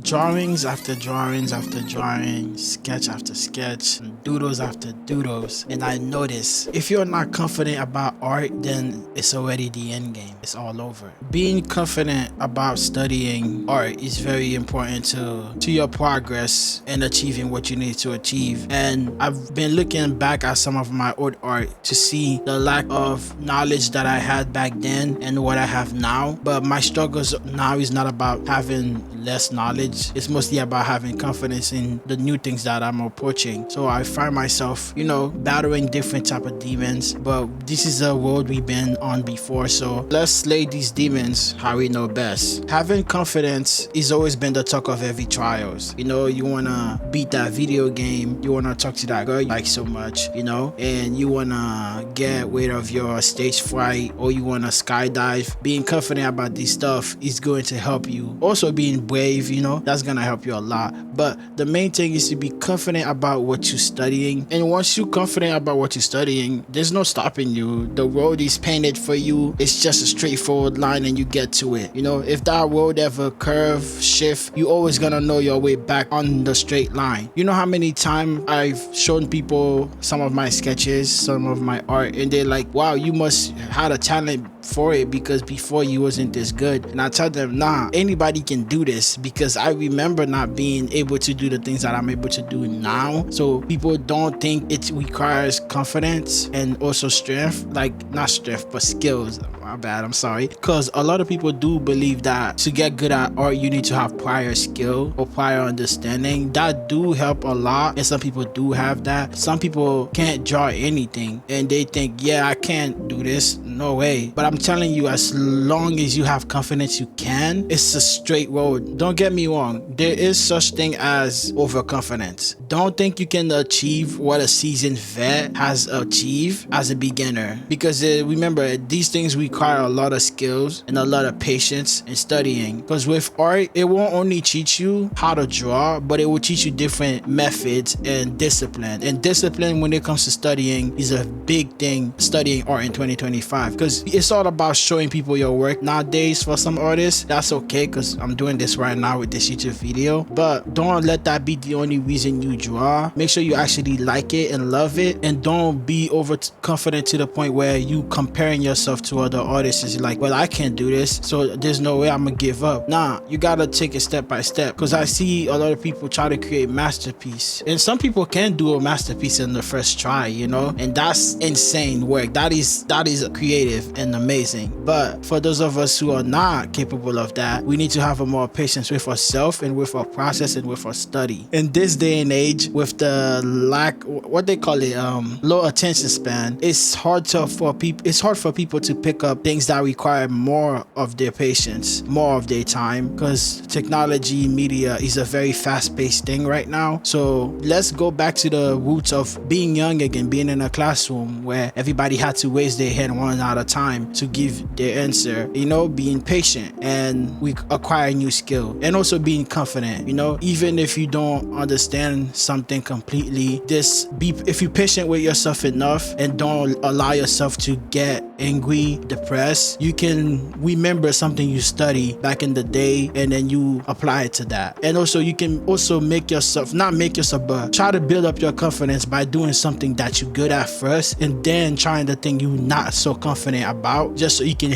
Drawings after drawings after drawings, sketch after sketch, doodles after doodles, and I notice if you're not confident about art, then it's already the end game. It's all over. Being confident about studying art is very important to your progress and achieving what you need to achieve. And I've been looking back at some of my old art to see the lack of knowledge that I had back then and what I have now. But my struggles now is not about having less knowledge. It's mostly about having confidence in the new things that I'm approaching. So I find myself, battling different type of demons, but this is a road we've been on before. So let's slay these demons how we know best. Having confidence has always been the talk of every trials. You wanna beat that video game, you wanna talk to that girl you like so much, and you wanna get rid of your stage fright, or you wanna skydive. Being confident about this stuff is going to help you. Also being brave, that's gonna help you a lot. But the main thing is to be confident about what you're studying. And once you're confident about what you're studying, there's no stopping you. The road is painted for you. It's just a straightforward line and you get to it. If that road ever curve, shift, you always gonna know your way back on the straight line. You know how many times I've shown people some of my sketches, some of my art, and they're like, wow, you must had a talent for it because before you wasn't this good. And I tell them, nah, anybody can do this, because I remember not being able to do the things that I'm able to do now. So people don't think it requires confidence and also strength, like not strength but skills. My bad, I'm sorry. Because a lot of people do believe that to get good at art you need to have prior skill or prior understanding. That do help a lot, and some people do have that. Some people can't draw anything and they think, yeah, I can't do this, no way. But I'm telling you, as long as you have confidence you can, it's a straight road. Don't get me wrong, there is such thing as overconfidence. Don't think you can achieve what a seasoned vet has achieved as a beginner, because remember, these things require a lot of skills and a lot of patience and studying. Because with art, it won't only teach you how to draw, but it will teach you different methods and discipline. And discipline when it comes to studying is a big thing, studying art in 2025, because it's all about showing people your work. Nowadays, for some artists, that's okay, because I'm doing this right now with this YouTube video, but don't let that be the only reason you draw. Make sure you actually like it and love it, and don't be overconfident to the point where you comparing yourself to other artists. Is like, well, I can't do this, so there's no way I'm gonna give up. Nah, you gotta take it step by step, because I see a lot of people try to create masterpiece, and some people can do a masterpiece in the first try, and that's insane work. That is creative and amazing. But for those of us who are not capable of that, we need to have a more patience with ourselves and with our process and with our study. In this day and age, with the lack, what they call it, low attention span, it's hard for people to pick up things that require more of their patience, more of their time, because technology, media is a very fast-paced thing right now. So let's go back to the roots of being young again, being in a classroom where everybody had to raise their hand one at a time to give their answer, being patient, and we acquire new skill, and also being confident, even if you don't understand something completely, if you're patient with yourself enough and don't allow yourself to get angry, depressed, you can remember something you studied back in the day and then you apply it to that. And also you can also but try to build up your confidence by doing something that you're good at first, and then trying the thing you're not so confident about, just so you can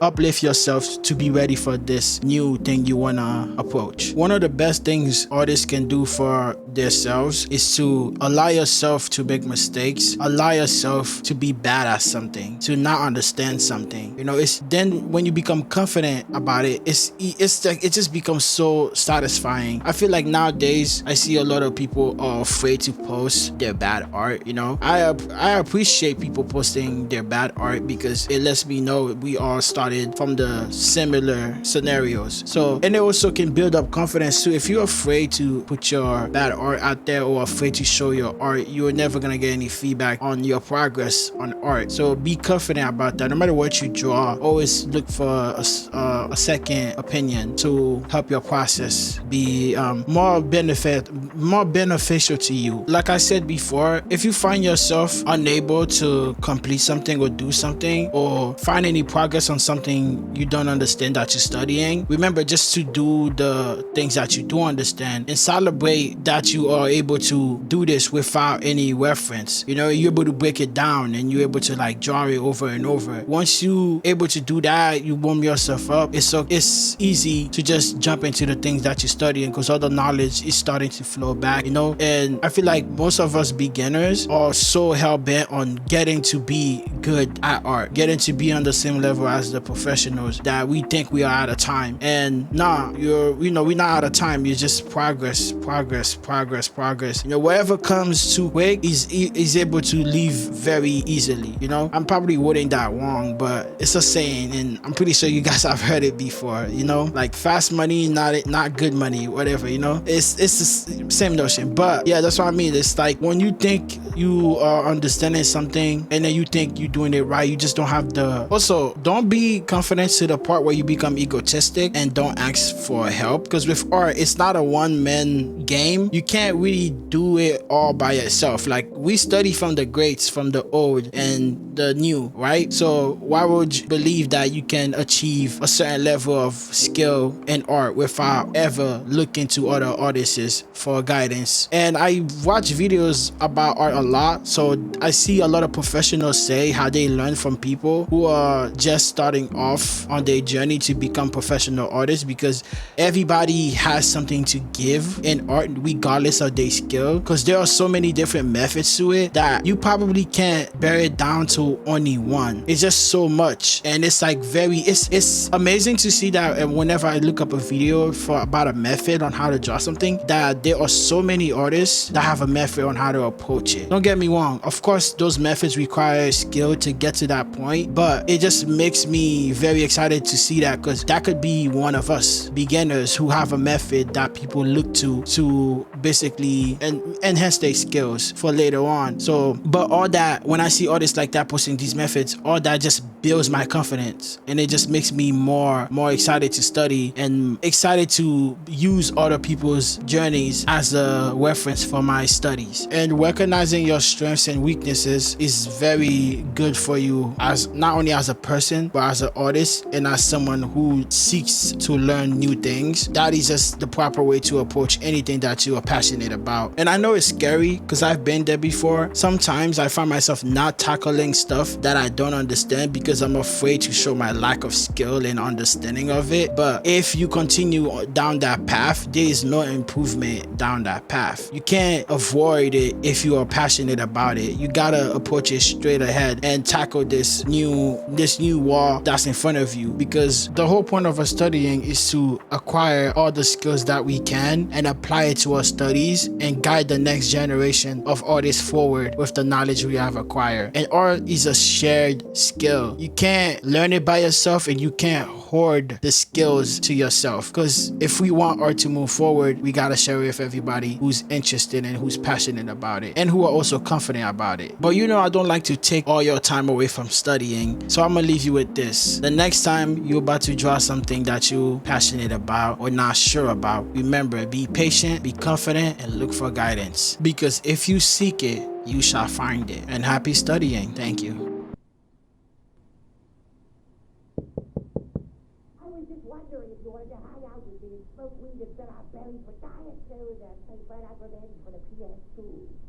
uplift yourself to be ready for this new thing you want to approach. One of the best things artists can do for themselves is to allow yourself to make mistakes, allow yourself to be bad at something, to not understand something. It's then when you become confident about it, it just becomes so satisfying. I feel like nowadays I see a lot of people are afraid to post their bad art. I appreciate people posting their bad art, because it lets me know we all started from the similar scenarios. So, and it also can build up confidence too. If you're afraid to put your bad art art out there or afraid to show your art, you're never gonna get any feedback on your progress on art. So be confident about that. No matter what you draw, always look for a second opinion to help your process be more beneficial to you. Like I said before, if you find yourself unable to complete something or do something or find any progress on something you don't understand that you're studying, remember just to do the things that you do understand and celebrate that you are able to do this without any reference. You know, you're able to break it down and you're able to like draw it over and over. Once you able to do that, you warm yourself up. It's easy to just jump into the things that you're studying because all the knowledge is starting to flow back, you know. And I feel like most of us beginners are so hell-bent on getting to be good at art, getting to be on the same level as the professionals, that we think we are out of time. And nah, we're not out of time. You're just progress. You know, whatever comes too quick is able to leave very easily. You know, I'm probably wording that wrong, but it's a saying, and I'm pretty sure you guys have heard it before. You know, like fast money, not good money, whatever. You know, it's the same notion. But yeah, that's what I mean. It's like when you think you are understanding something and then you think you're doing it right, you just don't have the. Also, don't be confident to the part where you become egotistic and don't ask for help, because with art, it's not a one-man game. You can't really do it all by yourself. Like, we study from the greats, from the old and the new, right? So why would you believe that you can achieve a certain level of skill in art without ever looking to other artists for guidance? And I watch videos about art a lot, so I see a lot of professionals say how they learn from people who are just starting off on their journey to become professional artists, because everybody has something to give in art regardless of their skill, because there are so many different methods to it that you probably can't bear it down to only one. It's just so much, and it's like it's amazing to see that. And whenever I look up a video about a method on how to draw something, that there are so many artists that have a method on how to approach it. Don't get me wrong, of course those methods require skill to get to that point, but it just makes me very excited to see that, because that could be one of us beginners who have a method that people look to basically enhance their skills for later on. So, but all that, when I see artists like that posting these methods, all that just builds my confidence, and it just makes me more excited to study and excited to use other people's journeys as a reference for my studies. And recognizing your strengths and weaknesses is very good for you, as not only as a person but as an artist and as someone who seeks to learn new things. That is just the proper way to approach anything that you are passionate about. And I know it's scary because I've been there before. Sometimes I find myself not tackling stuff that I don't understand because I'm afraid to show my lack of skill and understanding of it. But if you continue down that path, there is no improvement down that path. You can't avoid it if you are passionate about it. You gotta approach it straight ahead and tackle this new wall that's in front of you, because the whole point of us studying is to acquire all the skills that we can and apply it to our studies and guide the next generation of artists forward with the knowledge we have acquired. And art is a shared skill. You can't learn it by yourself, and you can't hoard the skills to yourself, because if we want art to move forward, we gotta share it with everybody who's interested and who's passionate about it and who are also confident about it. But you know, I don't like to take all your time away from studying, so I'm gonna leave you with this. The next time you're about to draw something that you're passionate about or not sure about, remember, be patient, be confident, and look for guidance, because if you seek it, you shall find it. And happy studying. Thank you. I was just wondering if you wanted to hang out with me and smoke weed and fill our bellies with diet soda and play Bird Aggravating for the PS2.